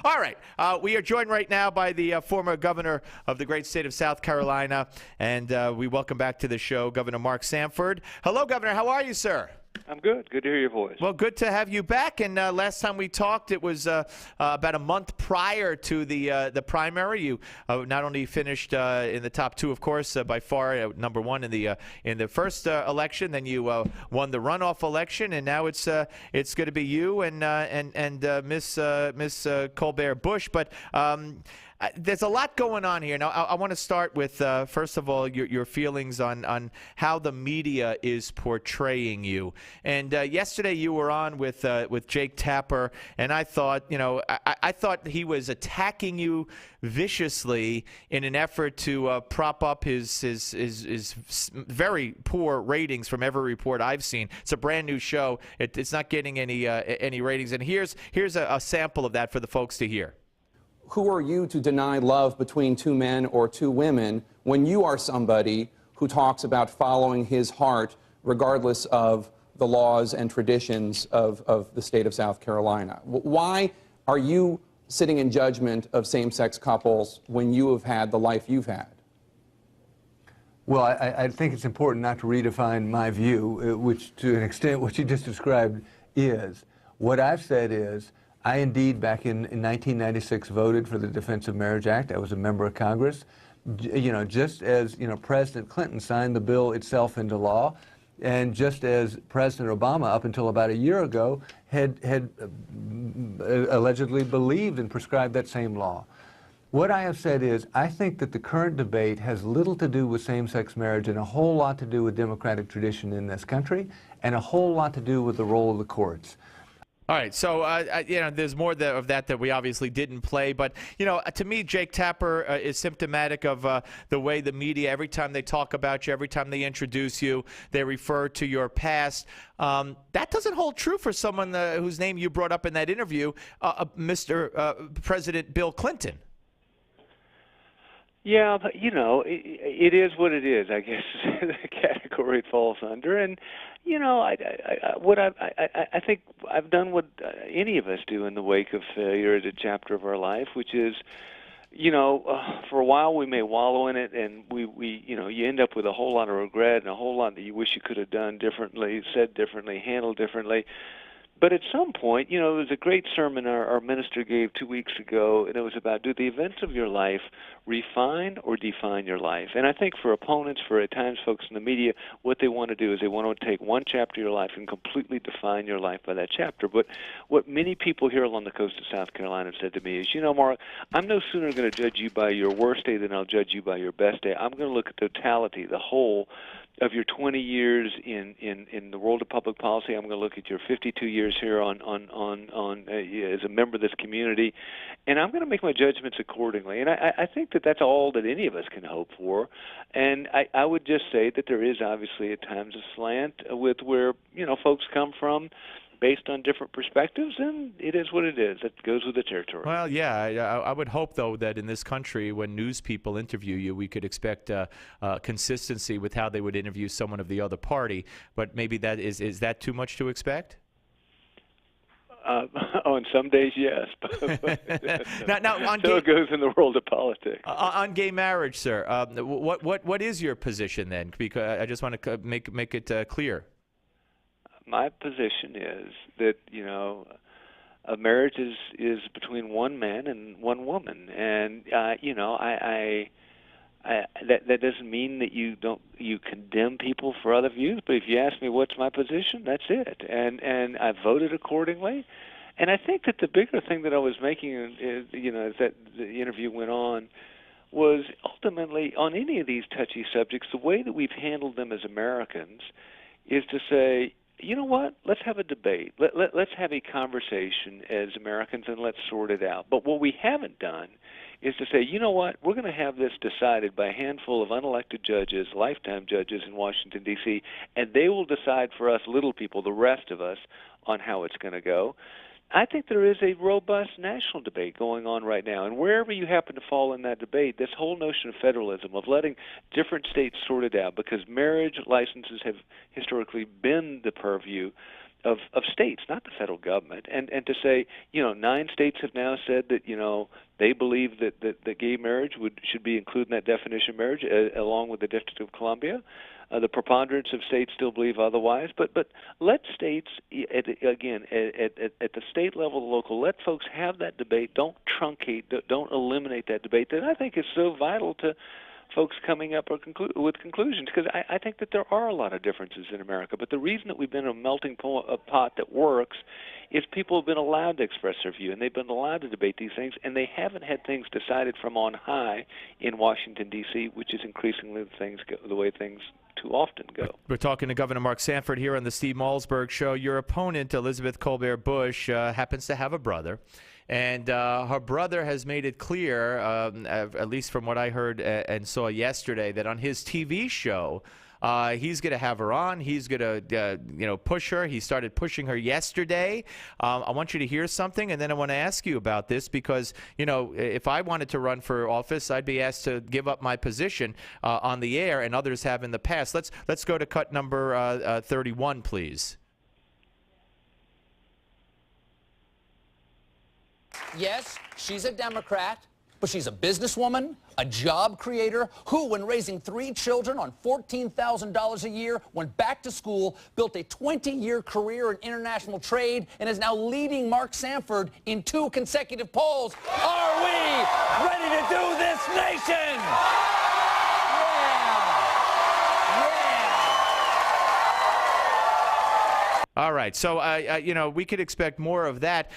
All right. We are joined right now by the former governor of the great state of South Carolina, and we welcome back to the show Governor Mark Sanford. Hello, Governor. How are you, sir? I'm good. Good to hear your voice. Well, good to have you back. And last time we talked, it was about a month prior to the primary. You not only finished in the top two, of course, by far number one in the first election. Then you won the runoff election, and now it's going to be you and Miss Colbert Busch. But there's a lot going on here. Now, I want to start with, first of all, your feelings on how the media is portraying you. And yesterday you were on with Jake Tapper, and I thought, I thought he was attacking you viciously in an effort to prop up his very poor ratings from every report I've seen. It's a brand new show. It's not getting any ratings. And here's a sample of that for the folks to hear. Who are you to deny love between two men or two women when you are somebody who talks about following his heart regardless of the laws and traditions of the state of South Carolina? Why are you sitting in judgment of same-sex couples when you have had the life you've had? Well, I think it's important not to redefine my view, which to an extent what you just described is. What I've said is, I indeed, back in 1996, voted for the Defense of Marriage Act. I was a member of Congress. Just as, President Clinton signed the bill itself into law, and just as President Obama, up until about a year ago, had allegedly believed and prescribed that same law. What I have said is, I think that the current debate has little to do with same-sex marriage and a whole lot to do with democratic tradition in this country, and a whole lot to do with the role of the courts. All right, so there's more of that we obviously didn't play, but to me, Jake Tapper is symptomatic of the way the media, every time they talk about you, every time they introduce you, they refer to your past. That doesn't hold true for someone whose name you brought up in that interview, Mr. President Bill Clinton. Yeah, but it is what it is. I guess the category it falls under, and I think I've done what any of us do in the wake of failure at a chapter of our life, which is, for a while we may wallow in it, and you end up with a whole lot of regret and a whole lot that you wish you could have done differently, said differently, handled differently. But at some point, there was a great sermon our minister gave 2 weeks ago, and it was about, do the events of your life refine or define your life? And I think for opponents, for at times folks in the media, what they want to do is they want to take one chapter of your life and completely define your life by that chapter. But what many people here along the coast of South Carolina have said to me is, Mark, I'm no sooner going to judge you by your worst day than I'll judge you by your best day. I'm going to look at the totality, the whole of your 20 years in the world of public policy. I'm going to look at your 52 years here on as a member of this community, and I'm going to make my judgments accordingly. And I think that that's all that any of us can hope for. And I would just say that there is obviously at times a slant with where folks come from, based on different perspectives, and it is what it is. It goes with the territory. Well, yeah, I would hope, though, that in this country, when news people interview you, we could expect consistency with how they would interview someone of the other party. But maybe that is that too much to expect? On some days, yes. now, so it goes in the world of politics. On gay marriage, sir, what is your position then? Because I just want to make it clear. My position is that a marriage is between one man and one woman, and that doesn't mean that you condemn people for other views. But if you ask me what's my position, that's it, and I voted accordingly. And I think that the bigger thing that I was making is as that the interview went on was ultimately on any of these touchy subjects, the way that we've handled them as Americans is to say, you know what? Let's have a debate. Let's have a conversation as Americans, and let's sort it out. But what we haven't done is to say, you know what? We're going to have this decided by a handful of unelected judges, lifetime judges in Washington, D.C., and they will decide for us little people, the rest of us, on how it's going to go. I think there is a robust national debate going on right now, and wherever you happen to fall in that debate, this whole notion of federalism, of letting different states sort it out, because marriage licenses have historically been the purview of states, not the federal government, and to say, 9 states have now said that they believe that gay marriage should be included in that definition of marriage, along with the District of Columbia. The preponderance of states still believe otherwise, but let states, at the state level, the local, let folks have that debate. Don't truncate, don't eliminate that debate that I think is so vital to folks coming up with conclusions, because I think that there are a lot of differences in America. But the reason that we've been a melting pot that works is people have been allowed to express their view, and they've been allowed to debate these things, and they haven't had things decided from on high in Washington, D.C., which is increasingly the way things too often go. We're talking to Governor Mark Sanford here on the Steve Malzberg Show. Your opponent, Elizabeth Colbert Busch, happens to have a brother. And her brother has made it clear, at least from what I heard and saw yesterday, that on his TV show, he's going to have her on. He's going to, push her. He started pushing her yesterday. I want you to hear something, and then I want to ask you about this because, if I wanted to run for office, I'd be asked to give up my position on the air, and others have in the past. Let's go to cut number 31, please. Yes, she's a Democrat, but she's a businesswoman, a job creator, who, when raising 3 children on $14,000 a year, went back to school, built a 20-year career in international trade, and is now leading Mark Sanford in 2 consecutive polls. Are we ready to do this nation? All right, so we could expect more of that.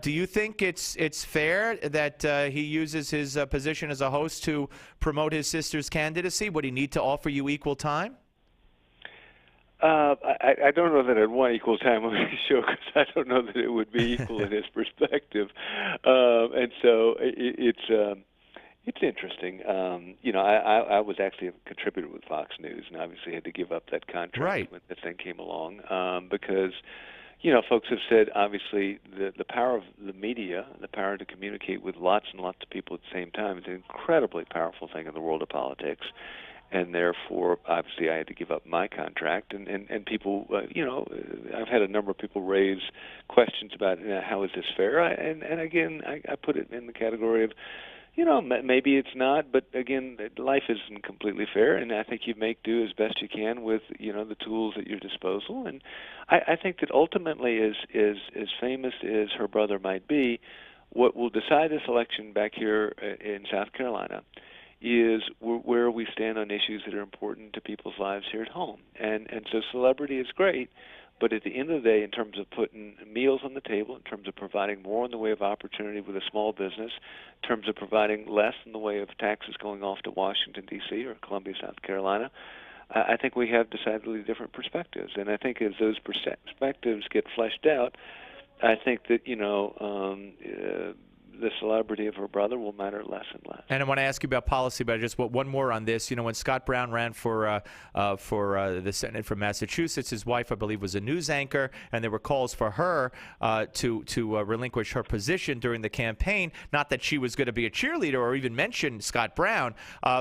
Do you think it's fair that he uses his position as a host to promote his sister's candidacy? Would he need to offer you equal time? I don't know that I'd want equal time on his show because I don't know that it would be equal in his perspective, and so it's interesting. I was actually a contributor with Fox News, and obviously had to give up that contract when the thing came along because, folks have said obviously the power of the media, the power to communicate with lots and lots of people at the same time is an incredibly powerful thing in the world of politics. And therefore, obviously, I had to give up my contract. And people, I've had a number of people raise questions about how is this fair? And again, I put it in the category of, maybe it's not, but again, life isn't completely fair, and I think you make do as best you can with, the tools at your disposal. And I think that ultimately, as famous as her brother might be, what will decide this election back here in South Carolina is where we stand on issues that are important to people's lives here at home. And so celebrity is great, but at the end of the day, in terms of putting meals on the table, in terms of providing more in the way of opportunity with a small business, in terms of providing less in the way of taxes going off to Washington, D.C. or Columbia, South Carolina, I think we have decidedly different perspectives. And I think as those perspectives get fleshed out, I think that, the celebrity of her brother will matter less and less. And I want to ask you about policy, but I just want one more on this. When Scott Brown ran for the Senate from Massachusetts, his wife, I believe, was a news anchor, and there were calls for her to relinquish her position during the campaign. Not that she was going to be a cheerleader or even mention Scott Brown.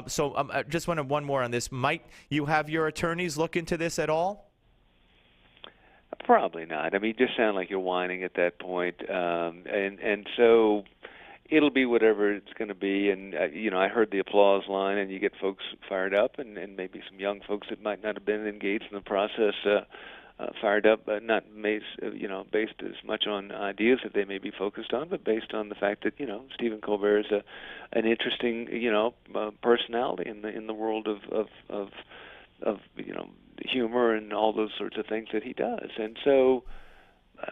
So I just wanted one more on this. Might you have your attorneys look into this at all? Probably not. I mean, you just sound like you're whining at that point. And so it'll be whatever it's going to be. And, I heard the applause line, and you get folks fired up, and maybe some young folks that might not have been engaged in the process fired up, but not based as much on ideas that they may be focused on, but based on the fact that, Stephen Colbert is an interesting, personality in the world of humor and all those sorts of things that he does. And so,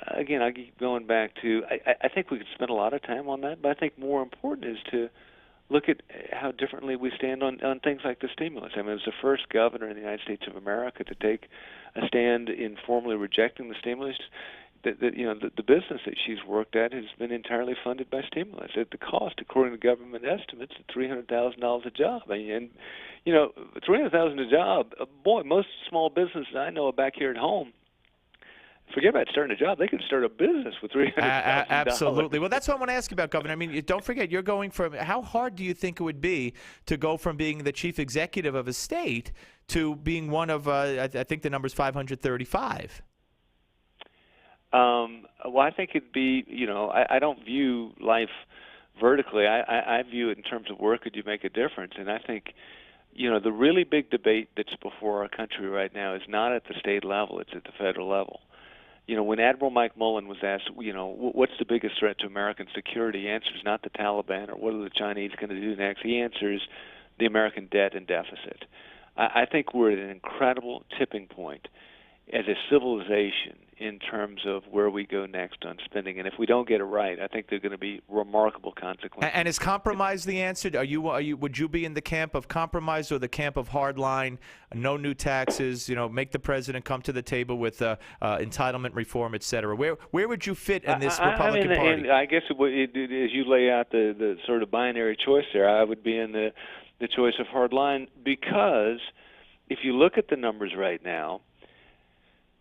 again, I keep going back to, I think we could spend a lot of time on that, but I think more important is to look at how differently we stand on things like the stimulus. I mean, as the first governor in the United States of America to take a stand in formally rejecting the stimulus, the business that she's worked at has been entirely funded by stimulus. At the cost, according to government estimates, of $300,000 a job. And $300,000 a job. Boy, most small businesses I know back here at home, forget about starting a job. They could start a business with $300,000. Absolutely. Well, that's what I want to ask you about, Governor. I mean, don't forget, you're going from, how hard do you think it would be to go from being the chief executive of a state to being one of, I think the number's 535? Well, I think it'd be, I don't view life vertically. I view it in terms of where could you make a difference. And I think, the really big debate that's before our country right now is not at the state level, it's at the federal level. When Admiral Mike Mullen was asked, what's the biggest threat to American security, he answers not the Taliban or what are the Chinese going to do next. He answers the American debt and deficit. I think we're at an incredible tipping point as a civilization in terms of where we go next on spending. And if we don't get it right, I think there are going to be remarkable consequences. And is compromise the answer? Would you be in the camp of compromise or the camp of hard line, no new taxes, make the president come to the table with entitlement reform, et cetera? Where would you fit in this Republican Party? And I guess as you lay out the sort of binary choice there, I would be in the choice of hard line, because if you look at the numbers right now,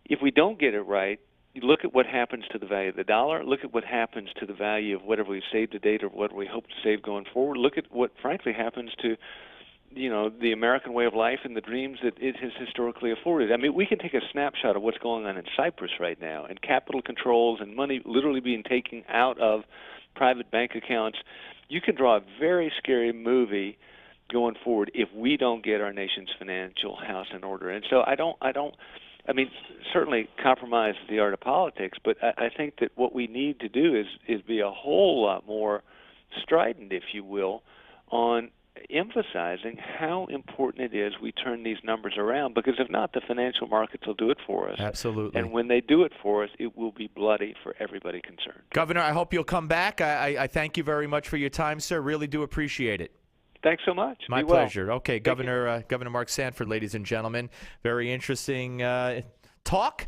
if we don't get it right, you look at what happens to the value of the dollar, look at what happens to the value of whatever we've saved to date or what we hope to save going forward, look at what, frankly, happens to, the American way of life and the dreams that it has historically afforded. I mean, we can take a snapshot of what's going on in Cyprus right now, and capital controls and money literally being taken out of private bank accounts. You can draw a very scary movie going forward if we don't get our nation's financial house in order. And so I mean, certainly compromise is the art of politics, but I think that what we need to do is be a whole lot more strident, if you will, on emphasizing how important it is we turn these numbers around, because if not, the financial markets will do it for us. Absolutely. And when they do it for us, it will be bloody for everybody concerned. Governor, I hope you'll come back. I thank you very much for your time, sir. Really do appreciate it. Thanks so much. My Be well. pleasure. Okay, Governor Mark Sanford, ladies and gentlemen. Very interesting talk.